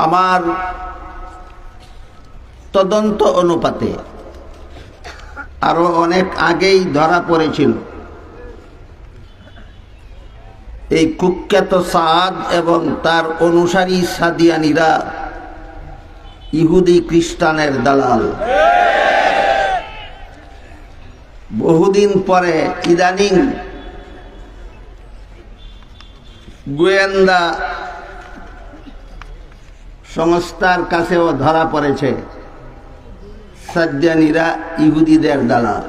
আমার তদন্ত অনুপাতে আরো অনেক আগেই ধরা পড়েছিল এই কুখ্যাত সাদ এবং তার অনুসারী সাদিয়ানিরা ইহুদি খ্রিস্টানের দালাল। বহুদিন পরে ইদানিং গোয়েন্দা সংস্থার কাছেও ধরা পড়েছে সাদিয়ানিরা ইহুদিদের দালাল।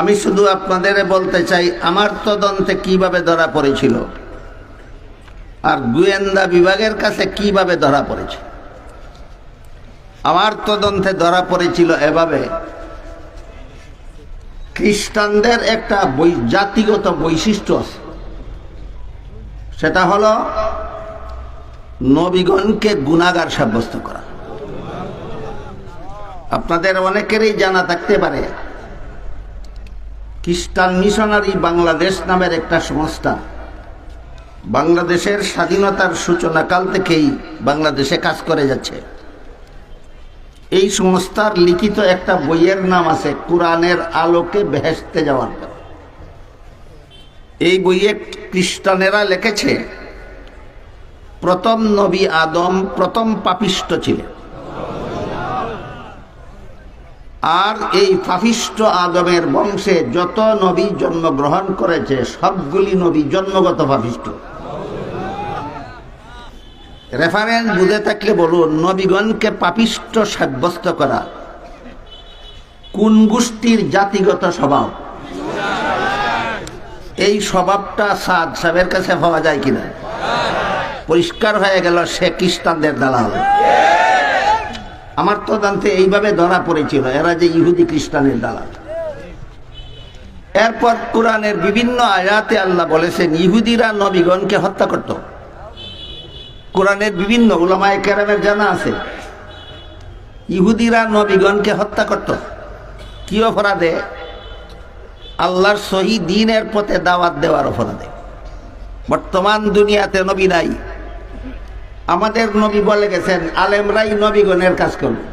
আমি শুধু আপনাদের বলতে চাই আমার তদন্তে কিভাবে ধরা পড়েছিল আর গোয়েন্দা বিভাগের কাছে কিভাবে ধরা পড়েছে। আমার তদন্তে ধরা পড়েছিল এভাবে, খ্রিস্টানদের একটা জাতিগত বৈশিষ্ট্য আছে, সেটা হলো নবীগণকে গুনাহগার সাব্যস্ত করা। আপনাদের অনেকেরই জানা থাকতে পারে খ্রিস্টান মিশনারি বাংলাদেশ নামের একটা সংস্থা বাংলাদেশের স্বাধীনতার সূচনাকাল থেকেই বাংলাদেশে কাজ করে যাচ্ছে। এই সংস্থার লিখিত একটা বইয়ের নাম আছে কোরআনের আলোকে বেহেশতে যাওয়ার পথ। এই বইয়ে খ্রিস্টানেরা লিখেছে প্রথম নবী আদম প্রথম পাপিষ্ঠ ছিলেন, আর এই পাপিষ্ঠ আদমের বংশে যত নবী জন্মগ্রহণ করেছে সবগুলি নবী জন্মগত পাপিষ্ঠ। রেফারেন্স বুঝে থাকলে বলুন, নবীগণকে পাপিষ্ঠ সাব্যস্ত করা কোন গোষ্ঠীর জাতিগত স্বভাব? এই স্বভাবটা সাদ সাহেবের কাছে পাওয়া যায় কিনা? পরিষ্কার হয়ে গেল সে খ্রিস্টানদের দালাল। আমার তদন্তে এইভাবে ধরা পড়েছিল এরা যে ইহুদি খ্রিস্টানের দালাল। এরপর কোরআনের বিভিন্ন আয়াতে আল্লাহ বলেছেন ইহুদিরা নবীগণকে হত্যা করত। কোরআনের বিভিন্ন উলামায়ে কেরামের জানা আছে ইহুদিরা নবীগণকে হত্যা করত। কি অপরাধে? আল্লাহর সহি দ্বীনের পথে দাওয়াত দেওয়ার অপরাধে। বর্তমান দুনিয়াতে নবী নাই। আমাদের নবী বলে গেছেন আলেমরাই নবীগণের কাজ করবে।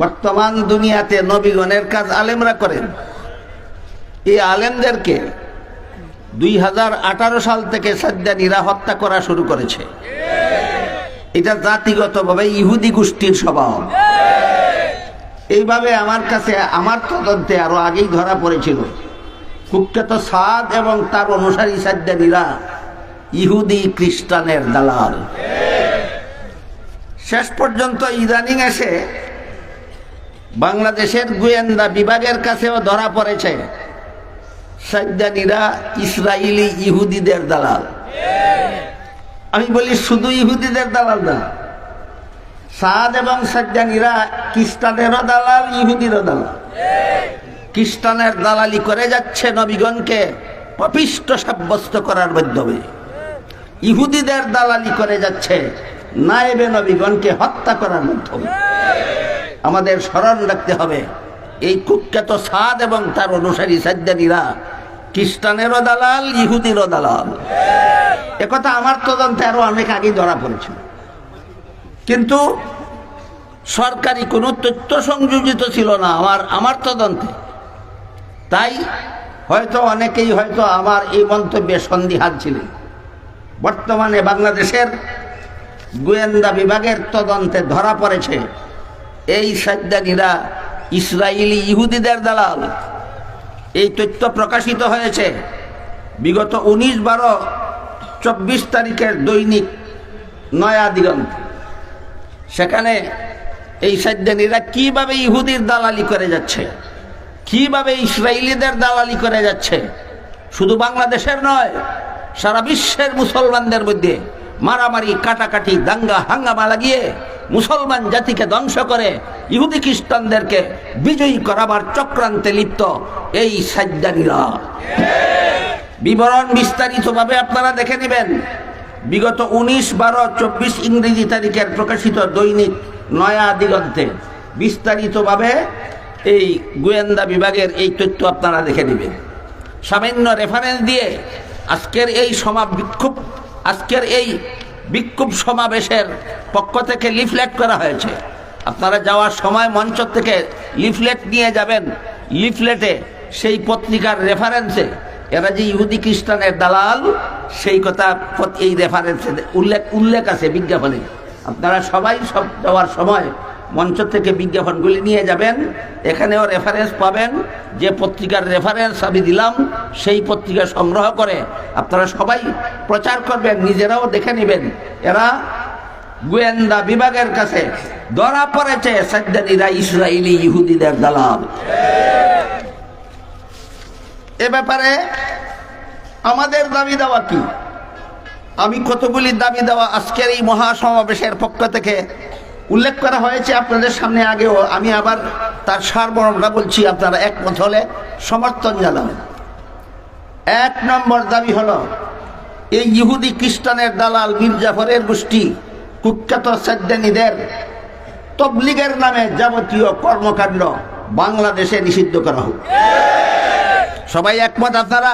বর্তমান দুনিয়াতে নবীগণের কাজ আলেমরা করেন। এই আলেমদেরকে 2018 সাল থেকে সাদ্দানীরা হত্যা করা শুরু করেছে। এটা জাতিগতভাবে ইহুদি গোষ্ঠীর স্বভাব। এইভাবে আমার কাছে আমার তদন্তে আরো আগেই ধরা পড়েছিল কুখ্যাত সাদ এবং তার অনুসারী সাদ্দানীরা ইহুদি খ্রিস্টানের দালাল। শেষ পর্যন্ত ইদানিং এসে বাংলাদেশের গোয়েন্দা বিভাগের কাছেও ধরা পড়েছে সাদ্দানীরা ইসরায়েলি ইহুদিদের দালাল। আমি বলি শুধু ইহুদিদের দালাল না, সাদ এবং সাদ্দানীরা খ্রিস্টানেরও দালাল ইহুদিরও দালাল। খ্রিস্টানের দালালি করে যাচ্ছে নবীগণকে পাপিষ্ঠ সাব্যস্ত করার মাধ্যমে, ইহুদিদের দালালি করে যাচ্ছে নায়েবে নবীগণকে হত্যা করার মাধ্যমে। আমাদের স্মরণ রাখতে হবে এই কুখ্যাত সাদ এবং তার অনুসারী সাদ্দানীরা খ্রিস্টানেরও দালাল ইহুদিরও দালাল। একথা আমার তদন্তে আরো অনেক আগে ধরা পড়েছিল, কিন্তু সরকারি কোনো তথ্য সংযোজিত ছিল না আমার তদন্তে। তাই হয়তো অনেকেই হয়তো আমার এই মন্তব্যে সন্দিহান ছিলেন। বর্তমানে বাংলাদেশের গোয়েন্দা বিভাগের তদন্তে ধরা পড়েছে এই সাদ্দানীরা ইসরায়েলি ইহুদিদের দালাল। এই তথ্য প্রকাশিত হয়েছে বিগত 19/12/24 তারিখের দৈনিক নয়া দিগন্ত। সেখানে এই সাদ্দানীরা কিভাবে ইহুদির দালালি করে যাচ্ছে, কিভাবে ইসরায়েলিদের দালালি করে যাচ্ছে, শুধু বাংলাদেশের নয় সারা বিশ্বের মুসলমানদের মধ্যে মারামারি কাটাকাটি দাঙ্গা হাঙ্গামা লাগিয়ে মুসলমান জাতিকে ধ্বংস করে ইহুদি খ্রিস্টানদেরকে বিজয়ী করাবার চক্রান্তে লিপ্ত এই সাদ্দানীরা। বিবরণ বিস্তারিতভাবে আপনারা দেখে নেবেন বিগত 19/12/24 ইংরেজি তারিখের প্রকাশিত দৈনিক নয়া দিগন্তে বিস্তারিতভাবে এই গোয়েন্দা বিভাগের এই তথ্য আপনারা দেখে নেবেন। সামান্য রেফারেন্স দিয়ে আজকের এই সমাবিক্ষোভ, আজকের এই বিক্ষোভ সমাবেশের পক্ষ থেকে লিফলেট করা হয়েছে। আপনারা যাওয়ার সময় মঞ্চ থেকে লিফলেট নিয়ে যাবেন। লিফলেটে সেই পত্রিকার রেফারেন্সে এরা যে ইহুদি খ্রিস্টানের দালাল সেই কথা এই রেফারেন্সে উল্লেখ আছে বিজ্ঞাপনে। আপনারা সবাই সব যাওয়ার সময় মঞ্চ থেকে বিজ্ঞাপনগুলি নিয়ে যাবেন, এখানেও রেফারেন্স পাবেন। যে পত্রিকার রেফারেন্স আমি দিলাম সেই পত্রিকা সংগ্রহ করে আপনারা সবাই প্রচার করবেন, নিজেরাও দেখে নেবেন। এরা গোয়েন্দা বিভাগের কাছে ধরা পড়েছে সাদ্দানিরা ইসরায়েলি ইহুদিদের দালাল। এ ব্যাপারে আমাদের দাবি দেওয়া কি? আমি কতগুলি দাবি দেওয়া আজকের এই মহাসমাবেশের পক্ষ থেকে উল্লেখ করা হয়েছে আপনাদের সামনে আগেও। আমি আবার তার সারমর্মটা বলছি, আপনারা একমত হলে সমর্থন জানাবেন। 1 নম্বর দাবি হলো, এই ইহুদি খ্রিস্টানের দালাল মীর জাফরের গোষ্ঠী কুখ্যাত সাদ্দানীদের তবলিগের নামে যাবতীয় কর্মকাণ্ড বাংলাদেশে নিষিদ্ধ করা হোক। সবাই একমত আপনারা?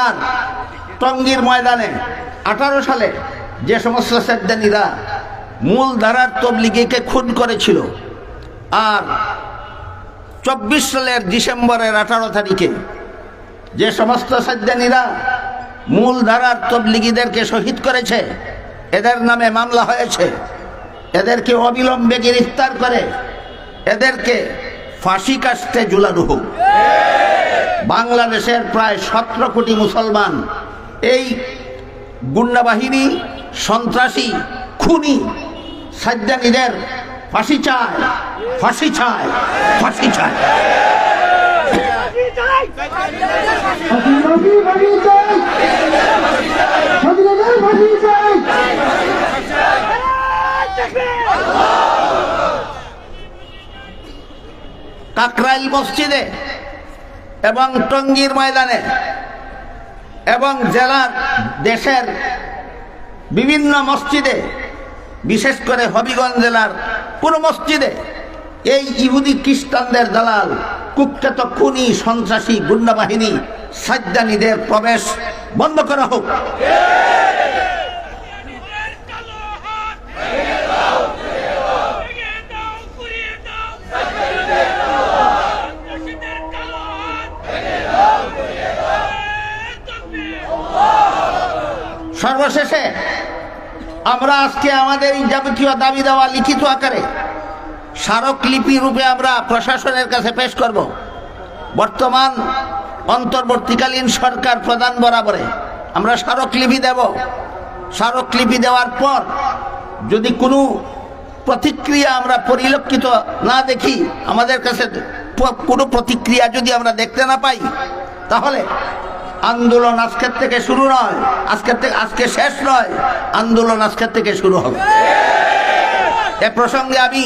আর টঙ্গীর ময়দানে 18 সালে যে সমস্ত সাদ্দানীরা মূল ধারার তবলিগীকে খুন করেছিল, আর 24 সালের ডিসেম্বরের 18 তারিখে যে সমস্ত সাদ্দানীরা মূল ধারার তবলিগীদেরকে শহীদ করেছে, এদের নামে মামলা হয়েছে। এদেরকে অবিলম্বে গ্রেফতার করে এদেরকে ফাঁসি কাস্টে ঝুলানো হোক। বাংলাদেশের প্রায় 17 কোটি মুসলমান এই গুন্ডা বাহিনী, সন্ত্রাসী, খুনি সাদ্দানীদের ফাঁসি চায়, ফাঁসি চায়, ফাঁসি চায়। কাকরাইল মসজিদে এবং টঙ্গীর ময়দানে এবং জেলার দেশের বিভিন্ন মসজিদে, বিশেষ করে হবিগঞ্জ জেলার পুরো মসজিদে এই ইহুদি খ্রিস্টানদের দালাল, কুখ্যাত খুনি, সন্ত্রাসী, গুন্ডা বাহিনী সাদ্দানীদের প্রবেশ বন্ধ করা হোক। সর্বশেষে আমরা আজকে আমাদের এই যাবতীয় দাবি দেওয়া লিখিত আকারে স্মারকলিপি রূপে আমরা প্রশাসনের কাছে পেশ করব। বর্তমান অন্তর্বর্তীকালীন সরকার প্রধান বরাবরে আমরা স্মারকলিপি দেব। স্মারকলিপি দেওয়ার পর যদি কোনো প্রতিক্রিয়া আমরা পরিলক্ষিত না দেখি, আমাদের কাছে কোনো প্রতিক্রিয়া যদি আমরা দেখতে না পাই, তাহলে আন্দোলন আজকের থেকে শুরু নয়, আজকে শেষ নয়, আন্দোলন আজকের থেকে শুরু হবে। এ প্রসঙ্গে আমি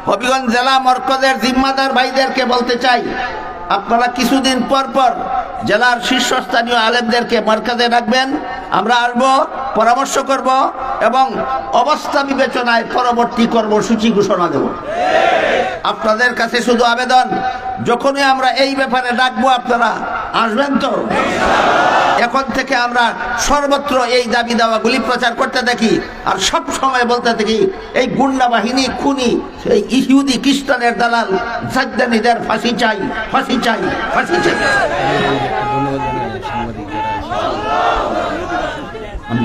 হবিগঞ্জ জেলা মরকজের জিম্মাদার ভাইদেরকে বলতে চাই, আপনারা কিছুদিন পর পর জেলার শীর্ষস্থানীয় আলেমদেরকে মরকজে রাখবেন। আমরা আসবো, পরামর্শ করব এবং অবস্থা বিবেচনায় পরবর্তী কর্মসূচি ঘোষণা দেব। আপনাদের কাছে শুধু আবেদন, যখনই আমরা এই ব্যাপারে ডাকবো আপনারা আসবেন তো? এখন থেকে আমরা সর্বত্র এই দাবি দাওয়াগুলি প্রচার করতে দেখি, আর সব সময় বলতে দেখি এই গুন্ডা বাহিনী, খুনি, এই ইহুদি খ্রিস্টানের দালাল সাদ্দানীদের ফাঁসি চাই, ফাঁসি চাই, ফাঁসি চাই। আমি